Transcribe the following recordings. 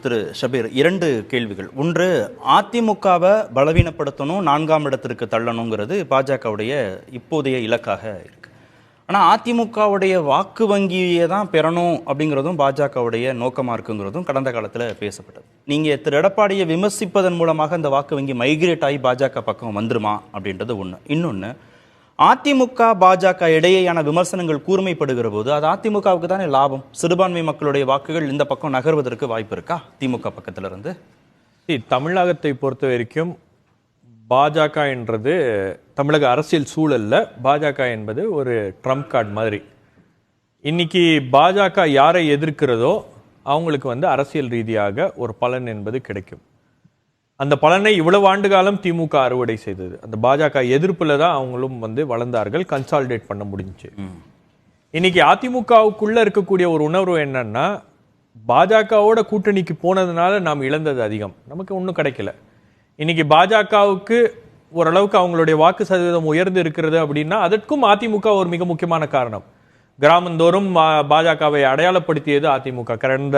திரு ஷபீர், 2 கேள்விகள். ஒன்று, அதிமுகவை பலவீனப்படுத்தணும், 4ஆம் இடத்திற்கு தள்ளணுங்கிறது பாஜகவுடைய இப்போதைய இலக்காக இருக்கு. ஆனால் அதிமுகவுடைய வாக்கு வங்கியை தான் பெறணும் அப்படிங்கிறதும் பாஜகவுடைய நோக்கமாக இருக்குங்கிறதும் கடந்த காலத்தில் பேசப்பட்டது. நீங்கள் திரு எடப்பாடியை விமர்சிப்பதன் மூலமாக அந்த வாக்கு வங்கி மைக்ரேட் ஆகி பாஜக பக்கம் வந்துருமா அப்படின்றது ஒன்று. இன்னொன்று, அதிமுக பாஜக இடையேயான விமர்சனங்கள் கூர்மைப்படுகிற போது அது அதிமுகவுக்கு தானே லாபம். சிறுபான்மை மக்களுடைய வாக்குகள் இந்த பக்கம் நகர்வதற்கு வாய்ப்பு இருக்கா திமுக பக்கத்துல இருந்து? தமிழகத்தை பொறுத்த வரைக்கும் பாஜக என்றது தமிழக அரசியல் சூழல்ல பாஜக என்பது ஒரு ட்ரம்ப் கார்டு மாதிரி. இன்னைக்கு பாஜக யாரை எதிர்க்கிறதோ அவங்களுக்கு அரசியல் ரீதியாக ஒரு பலன் என்பது கிடைக்கும். அந்த பலனை இவ்வளவு ஆண்டு காலம் திமுக அறுவடை செய்தது. அந்த பாஜக எதிர்ப்புல தான் அவங்களும் வளர்ந்தார்கள், கன்சாலிடேட் பண்ண முடிஞ்சு. இன்னைக்கு அதிமுகவுக்குள்ள இருக்கக்கூடிய ஒரு உணர்வு என்னன்னா, பாஜகவோட கூட்டணிக்கு போனதுனால நாம் இழந்தது அதிகம், நமக்கு ஒன்றும் கிடைக்கல. இன்னைக்கு பாஜகவுக்கு ஓரளவுக்கு அவங்களுடைய வாக்கு சதவீதம் உயர்ந்து இருக்கிறது அப்படின்னா அதற்கும் அதிமுக ஒரு மிக முக்கியமான காரணம். கிராமந்தோறும் பாஜகவை அடையாளப்படுத்தியது அதிமுக. கடந்த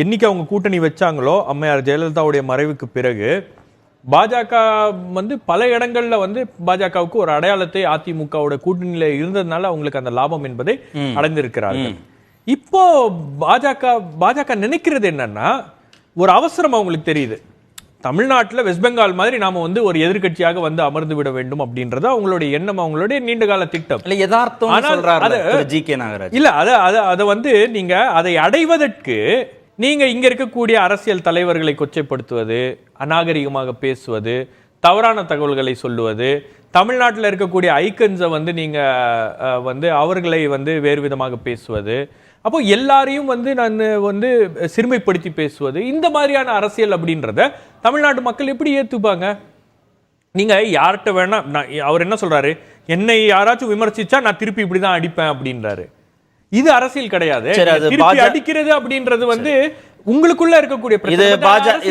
என்னைக்கு அவங்க கூட்டணி வச்சாங்களோ அம்மையார் ஜெயலலிதாவுடைய மறைவுக்கு பிறகு பாஜக பல இடங்கள்ல பாஜகவுக்கு ஒரு அடையாளத்தை அதிமுகவோட கூட்டணியில இருந்ததுனால அவங்களுக்கு அந்த லாபம் என்பதை அடைந்திருக்கிறார்கள். இப்போ பாஜக நினைக்கிறது என்னன்னா, ஒரு அவசரம் அவங்களுக்கு தெரியுது. தமிழ்நாட்டில் வெஸ்ட் பெங்கால் மாதிரி நாம ஒரு எதிர்கட்சியாக அமர்ந்து விட வேண்டும் அப்படின்றது அவங்களுடைய எண்ணம், அவங்களுடைய நீண்டகால திட்டம். இல்ல அத நீங்க அதை அடைவதற்கு நீங்க இங்க இருக்கக்கூடிய அரசியல் தலைவர்களை கொச்சைப்படுத்துவது, அநாகரிகமாக பேசுவது, தவறான தகவல்களை சொல்லுவது, தமிழ்நாட்டில் இருக்கக்கூடிய ஐக்கன்ஸை நீங்க அவர்களை வேறு விதமாக பேசுவது, அப்போ எல்லாரையும் நான் சிறுமைப்படுத்தி பேசுவது, இந்த மாதிரியான அரசியல் அப்படின்றத தமிழ்நாட்டு மக்கள் எப்படி ஏத்துப்பாங்க? நீங்க யார்கிட்ட வேணா, அவர் என்ன சொல்றாரு, என்னை யாராச்சும் விமர்சிச்சா நான் திருப்பி இப்படிதான் அடிப்பேன் அப்படின்றாரு. இது அரசியல் கிடையாது. அடிக்கிறது அப்படின்றது உங்களுக்குள்ள இருக்கக்கூடிய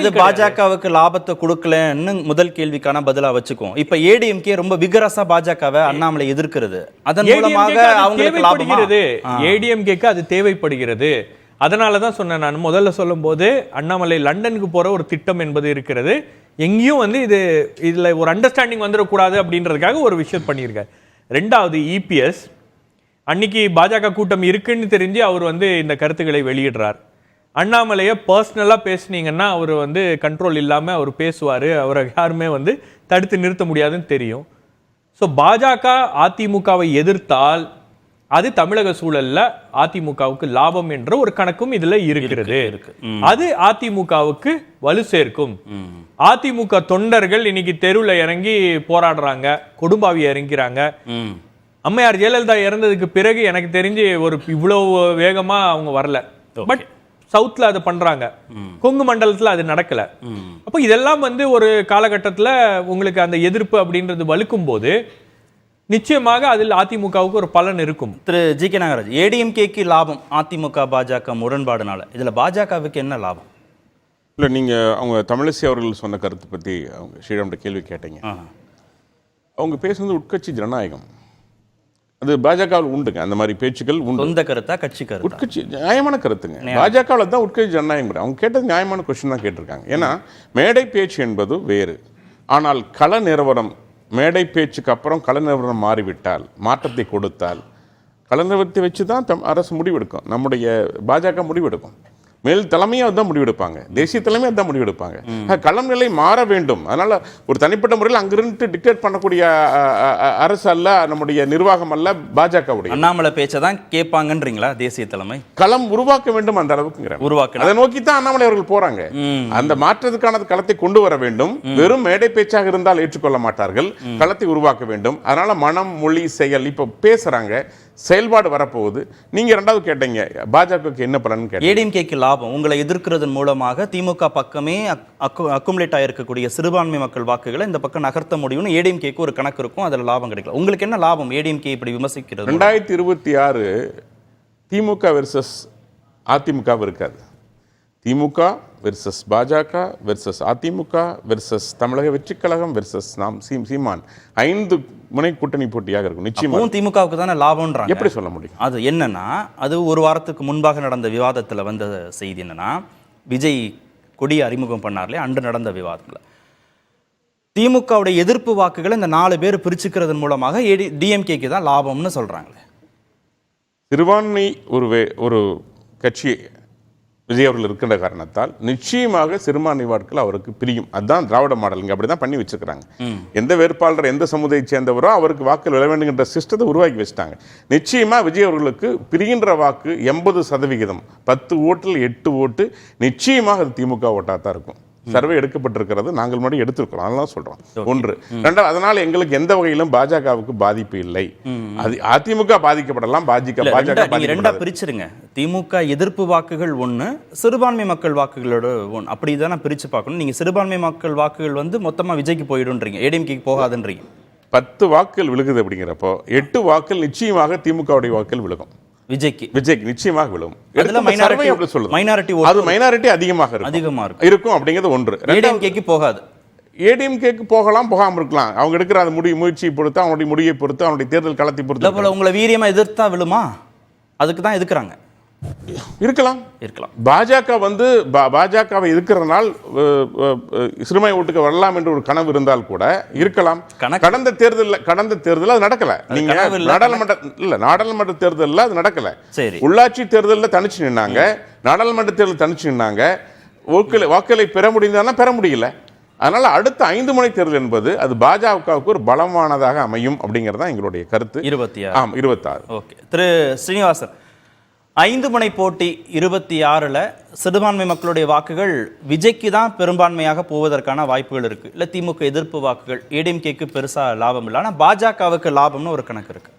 இது பாஜகவுக்கு லாபத்தை கொடுக்கலன்னு முதல் கேள்விக்கான பதிலா வச்சுக்கோம். இப்ப ஏடிஎம்கே ரொம்ப விகரசா பாஜகவை அண்ணாமலை எதிர்க்கிறது, அதன் மூலமாக அவங்களுக்கு லாபம். ஏடிஎம்கேக்கு அது தேவைப்படுகிறது. அதனாலதான் சொன்னேன் நான் முதல்ல சொல்லும் போது, அண்ணாமலை லண்டனுக்கு போற ஒரு திட்டம் என்பது இருக்கிறது. எங்கேயும் இதுல ஒரு அண்டர்ஸ்டாண்டிங் வந்துடக்கூடாது அப்படின்றதுக்காக ஒரு விஷயம் பண்ணியிருக்காரு. 2வது, இபிஎஸ் அன்னைக்கு பாஜக கூட்டம் இருக்குன்னு தெரிஞ்சு அவர் இந்த கருத்துக்களை வெளியிடுறார். அண்ணாமலையை பர்சனலா பேசுனீங்கன்னா அவர் கண்ட்ரோல் இல்லாம அவர் பேசுவாரு, அவரை யாருமே தடுத்து நிறுத்த முடியாதுன்னு தெரியும். ஸோ பாஜக அதிமுகவை எதிர்த்தால் அது தமிழக சூழல்ல அதிமுகவுக்கு லாபம் என்ற ஒரு கணக்கும் இதுல இருக்கிறது. அது அதிமுகவுக்கு வலு சேர்க்கும். அதிமுக தொண்டர்கள் இன்னைக்கு தெருவில் இறங்கி போராடுறாங்க, கொடும்பாவி இறங்கிறாங்க. அம்மையார் ஜெயலலிதா இறந்ததுக்கு பிறகு எனக்கு தெரிஞ்சு இவ்வளவு வேகமா அவங்க வரல. பட் சவுத்ல அதை பண்றாங்க, கொங்கு மண்டலத்துல அது நடக்கல. அப்ப இதெல்லாம் ஒரு காலகட்டத்துல உங்களுக்கு அந்த எதிர்ப்பு அப்படின்றது வலுக்கும் போது நிச்சயமாக அதில் அதிமுகவுக்கு ஒரு பலன் இருக்கும். திரு ஜி கே நாகராஜ், ஏடிஎம்கேக்கு லாபம் அதிமுக பாஜக முரண்பாடுனால, இதுல பாஜகவுக்கு என்ன லாபம்? இல்ல, நீங்க அவங்க தமிழிசை அவர்கள் சொன்ன கருத்து பத்தி அவங்க ஸ்ரீராம்கிட்ட கேள்வி கேட்டீங்க. அவங்க பேசுறது உட்கட்சி ஜனநாயகம், அது பாஜகவில் உண்டுங்க. அந்த மாதிரி பேச்சுக்கள் உண்டு. சொந்த கருத்தா, கட்சி கருத்து? உட்கட்சி நியாயமான கருத்துங்க. பாஜகவில் தான் உட்கட்சி ஜனநாயகம். அவங்க கேட்டது நியாயமான கொஸ்டின் தான் கேட்டிருக்காங்க. ஏன்னா மேடை பேச்சு என்பது வேறு, ஆனால் கள நிறுவனம், மேடை பேச்சுக்கு அப்புறம் கள நிறுவனம் மாறிவிட்டால், மாற்றத்தை கொடுத்தால், கள நிறுவனத்தை வச்சு தான் அரசு முடிவெடுக்கும். நம்முடைய பாஜக முடிவெடுக்கும். மேல் தலைமையும் அதுதான் முடிவெடுப்பாங்க, தேசிய தலைமையும் அதுதான் முடிவெடுப்பாங்க. களம் நிலை மாற வேண்டும். அதனால ஒரு தனிப்பட்ட முறையில் அங்கிருந்து டிக்டேட் பண்ணக்கூடிய அரசு அல்ல, நம்முடைய நிர்வாகம் அல்ல பாஜகவுடைய. அண்ணாமலை பேச்சை தான் கேட்பாங்கன்றீங்களா தேசிய தலைமை? களம் உருவாக்க வேண்டும், அந்த அளவுக்கு உருவாக்க, அதை நோக்கி தான் அண்ணாமலை அவர்கள் போறாங்க. அந்த மாற்றத்துக்கான களத்தை கொண்டு வர வேண்டும். வெறும் மேடை பேச்சாக இருந்தால் ஏற்றுக்கொள்ள மாட்டார்கள், களத்தை உருவாக்க வேண்டும். அதனால மனம், மொழி, செயல், இப்ப பேசுறாங்க, செயல்பாடு வரப்போகுது. நீங்க 2வது கேட்டீங்க பாஜகவுக்கு என்ன பலன் கேட்டீங்க. ஏடிஎம்கேக்கு லாபம், உங்களை எதிர்க்கிறதன் மூலமாக திமுக பக்கமே அக்குமுலேட் ஆயிருக்கக்கூடிய சிறுபான்மை மக்கள் வாக்குகளை இந்த பக்கம் நகர்த்த முடியும்னு ஏடிஎம்கேக்கு ஒரு கணக்கு இருக்கும், அதில் லாபம் கிடைக்கலாம். உங்களுக்கு என்ன லாபம் ஏடிஎம்கே இப்படி விமர்சிக்கிறது? 2026 திமுக வெர்சஸ் அதிமுக இருக்காது. திமுக வெர்சஸ் பாஜக வெர்சஸ் அதிமுக வெர்சஸ் தமிழக வெற்றி கழகம் வெர்சஸ் நாம் சீமான் 5 முனை கூட்டணி போட்டியாக இருக்கும். நிச்சயமா திமுகவுக்கு தானே லாபம்ன்றாங்க. எப்படி சொல்ல முடியும்? அது என்னன்னா, அது ஒரு வாரத்துக்கு முன்பாக நடந்த விவாதத்தில் வந்த செய்தி என்னன்னா, விஜய் கொடியை அறிமுகம் பண்ணார்லே அன்று நடந்த விவாதத்தில் திமுகவுடைய எதிர்ப்பு வாக்குகளை இந்த 4 பேர் பிரிச்சுக்கிறதன் மூலமாக டிஎம்கேக்கு தான் லாபம்னு சொல்றாங்களே. சிறுபான்மை ஒரு கட்சி விஜய் அவர்கள் இருக்கின்ற காரணத்தால் நிச்சயமாக சிறுபான்மை வாக்குகள் அவருக்கு பிரியும். அதுதான் திராவிட மாடல், இங்கே அப்படி தான் பண்ணி வச்சிருக்கிறாங்க. எந்த வேட்பாளர் எந்த சமுதாயத்தை சேர்ந்தவரோ அவருக்கு வாக்குகள் விழ வேண்டுங்கிற சிஸ்டத்தை உருவாக்கி வச்சுட்டாங்க. நிச்சயமா விஜய் அவர்களுக்கு பிரிகின்ற வாக்கு 80%, 10 ஓட்டில் 8 ஓட்டு நிச்சயமாக அது திமுக ஓட்டாக தான் இருக்கும். சர்வே எடுக்கப்பட்டிருக்கிறது, நாங்கள் முன்னாடி எடுத்திருக்கிறோம், அதெல்லாம் சொல்றோம். ஒன்று. ரெண்டாவது, அதனால எங்களுக்கு எந்த வகையிலும் பாஜகவுக்கு பாதிப்பு இல்லை. அது அதிமுக பாதிக்கப்படலாம், பாஜக ரெண்டா பிரிச்சிருங்க. திமுக எதிர்ப்பு வாக்குகள் ஒண்ணு, சிறுபான்மை மக்கள் வாக்குகளோட ஒன்று, அப்படிதானே பிரிச்சு பார்க்கணும். நீங்க சிறுபான்மை மக்கள் வாக்குகள் மொத்தமா விஜய்க்கு போயிடுன்றீங்க, ஏடிஎம்கேக்கு போகாதுன்றீங்க. 10 வாக்குகள் விழுகுது அப்படிங்கிறப்போ 8 வாக்குகள் நிச்சயமாக திமுகவுடைய வாக்குகள் விழுகும். விஜய்க்கு நிச்சயமாக விழும். அது மைனாரிட்டி அதிகமாக இருக்கும் அப்படிங்கிறது ஒன்று. ஏடிஎம்கேக்கு போகாது. ஏடிஎம்கேக்கு போகலாம், போகாம இருக்கலாம். அவங்க எடுக்கிற அந்த முயற்சியை பொறுத்து, அவங்களுடைய முடியை பொறுத்து, அவங்களுடைய தேர்தல் களத்தை பொறுத்து. உங்களை வீரியமா எதிர்த்தா விழுமா? அதுக்கு தான் எதுக்குறாங்க. இருக்கலாம். பாஜகவை இருக்கிறதுனால் சிறுபான்மை ஓட்டுக்கு வரலாம் என்று ஒரு கனவு இருந்தால் கூட இருக்கலாம். கடந்த தேர்தல் அது நடக்கல. நீங்க நாடாளுமன்ற தேர்தலில் அது நடக்கல. உள்ளாட்சி தேர்தலில் தனிச்சு நின்னாங்க, நாடாளுமன்ற தேர்தல் தனிச்சு நின்னாங்க. வாக்குகளை பெற முடிந்தாலும் பெற முடியல. அதனால அடுத்த 5 முனை தேர்தல் என்பது அது பாஜகவுக்கு ஒரு பலமானதாக அமையும் அப்படிங்கிறது தான் எங்களுடைய கருத்து. 26. ஓகே. திரு ஸ்ரீனிவாசன், 5 முனை போட்டி 26ல் சிறுபான்மை மக்களுடைய வாக்குகள் விஜய்க்கு தான் பெரும்பான்மையாக போவதற்கான வாய்ப்புகள் இருக்கு. இல்லை திமுக எதிர்ப்பு வாக்குகள் ஏடிஎம்கேக்கு பெருசா லாபம் இல்லை, ஆனால் பாஜகவுக்கு லாபம்னு ஒரு கணக்கு இருக்கு.